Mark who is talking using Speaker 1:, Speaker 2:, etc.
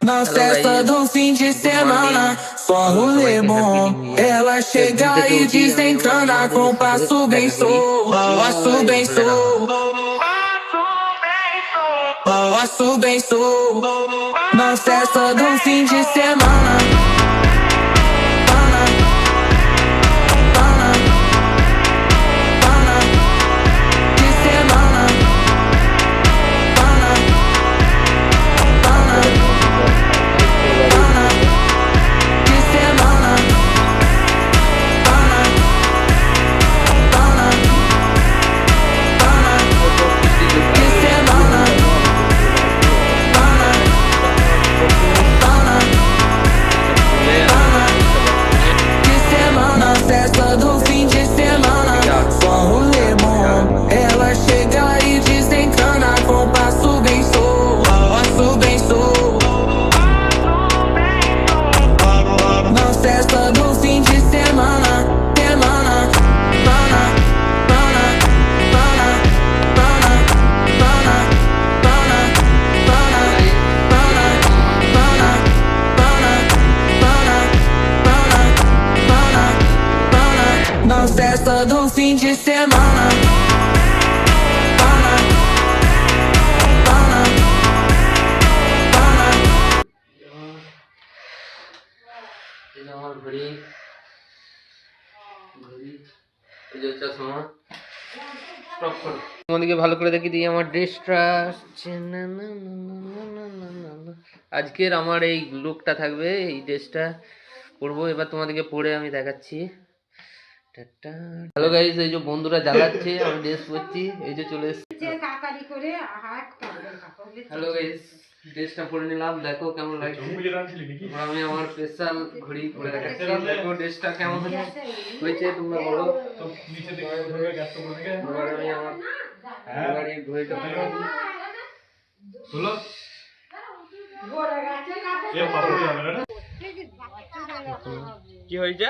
Speaker 1: Na festa do fim de semana, só rolê bom. Ela chega e desencana com passo bem solto, passo bem solto, passo bem solto. Na festa do fim de semana. Na festa do fim de semana.
Speaker 2: আমার ঘড়ি চশমা স্টপ করো, তোমাদেরকে ভালো করে দেখি দিই আমার ড্রেসটা। আজকের আমার এই লুকটা থাকবে, এই ড্রেসটা পরবো। এবার তোমাদেরকে পরে আমি দেখাচ্ছি। হ্যালো গাইস, এই যে বন্ধুরা জ্বালাচ্ছে আমি ড্রেস পরছি, এই যে চলে এসেছে। হ্যালো গাইস, ড্রেসটা পরে নিলাম, দেখো কেমন লাগছে। আমি আমার স্পেশাল ঘড়ি পরে দেখাচ্ছি, দেখো ড্রেসটা কেমন হয়েছে তোমরা বলো। এবার আমি আমার গাড়ির ঘড়িটা কি হয়েছে।